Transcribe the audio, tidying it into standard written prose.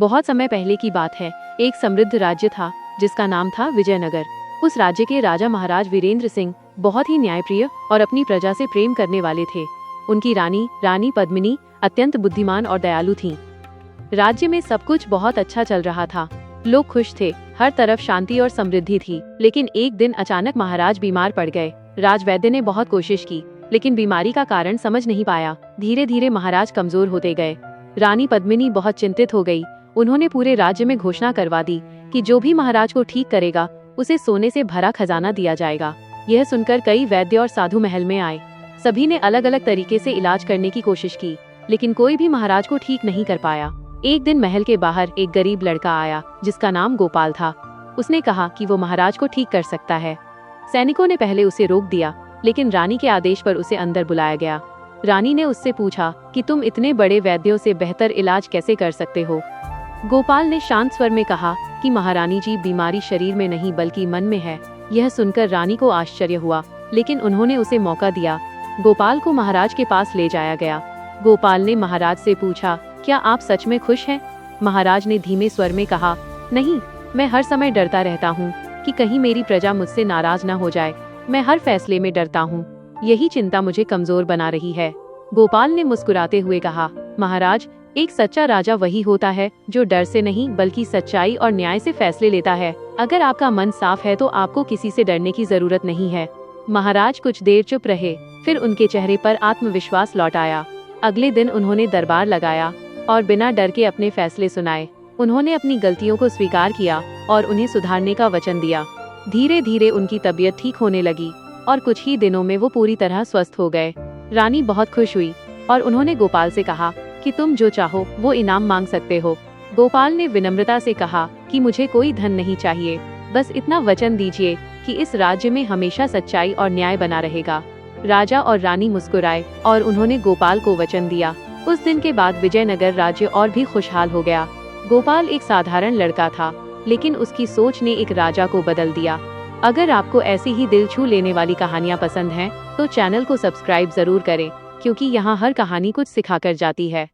बहुत समय पहले की बात है। एक समृद्ध राज्य था जिसका नाम था विजयनगर। उस राज्य के राजा महाराज वीरेंद्र सिंह बहुत ही न्यायप्रिय और अपनी प्रजा से प्रेम करने वाले थे। उनकी रानी पद्मिनी अत्यंत बुद्धिमान और दयालु थीं। राज्य में सब कुछ बहुत अच्छा चल रहा था। लोग खुश थे, हर तरफ शांति और समृद्धि थी। लेकिन एक दिन अचानक महाराज बीमार पड़ गए। राजवैद्य ने बहुत कोशिश की, लेकिन बीमारी का कारण समझ नहीं पाया। धीरे धीरे महाराज कमजोर होते गए। रानी पद्मिनी बहुत चिंतित हो गई। उन्होंने पूरे राज्य में घोषणा करवा दी कि जो भी महाराज को ठीक करेगा उसे सोने से भरा खजाना दिया जाएगा। यह सुनकर कई वैद्य और साधु महल में आए। सभी ने अलग अलग तरीके से इलाज करने की कोशिश की, लेकिन कोई भी महाराज को ठीक नहीं कर पाया। एक दिन महल के बाहर एक गरीब लड़का आया जिसका नाम गोपाल था। उसने कहा कि वो महाराज को ठीक कर सकता है। सैनिकों ने पहले उसे रोक दिया, लेकिन रानी के आदेश पर उसे अंदर बुलाया गया। रानी ने उससे पूछा कि तुम इतने बड़े वैद्यों से बेहतर इलाज कैसे कर सकते हो। गोपाल ने शांत स्वर में कहा कि महारानी जी, बीमारी शरीर में नहीं बल्कि मन में है। यह सुनकर रानी को आश्चर्य हुआ, लेकिन उन्होंने उसे मौका दिया। गोपाल को महाराज के पास ले जाया गया। गोपाल ने महाराज से पूछा, क्या आप सच में खुश हैं? महाराज ने धीमे स्वर में कहा, नहीं, मैं हर समय डरता रहता हूँ कि कहीं मेरी प्रजा मुझसे नाराज न हो जाए। मैं हर फैसले में डरता हूँ, यही चिंता मुझे कमजोर बना रही है। गोपाल ने मुस्कुराते हुए कहा, महाराज, एक सच्चा राजा वही होता है जो डर से नहीं बल्कि सच्चाई और न्याय से फैसले लेता है। अगर आपका मन साफ है तो आपको किसी से डरने की जरूरत नहीं है। महाराज कुछ देर चुप रहे, फिर उनके चेहरे पर आत्मविश्वास लौट आया। अगले दिन उन्होंने दरबार लगाया और बिना डर के अपने फैसले सुनाए। उन्होंने अपनी गलतियों को स्वीकार किया और उन्हें सुधारने का वचन दिया। धीरे धीरे उनकी तबीयत ठीक होने लगी और कुछ ही दिनों में वो पूरी तरह स्वस्थ हो गए। रानी बहुत खुश हुई और उन्होंने गोपाल से कहा कि तुम जो चाहो वो इनाम मांग सकते हो। गोपाल ने विनम्रता से कहा कि मुझे कोई धन नहीं चाहिए, बस इतना वचन दीजिए कि इस राज्य में हमेशा सच्चाई और न्याय बना रहेगा। राजा और रानी मुस्कुराए और उन्होंने गोपाल को वचन दिया। उस दिन के बाद विजयनगर राज्य और भी खुशहाल हो गया। गोपाल एक साधारण लड़का था, लेकिन उसकी सोच ने एक राजा को बदल दिया। अगर आपको ऐसी ही दिल छू लेने वाली कहानियाँ पसंद हैं, तो चैनल को सब्सक्राइब जरूर करें, क्योंकि यहाँ हर कहानी कुछ सिखाकर जाती है।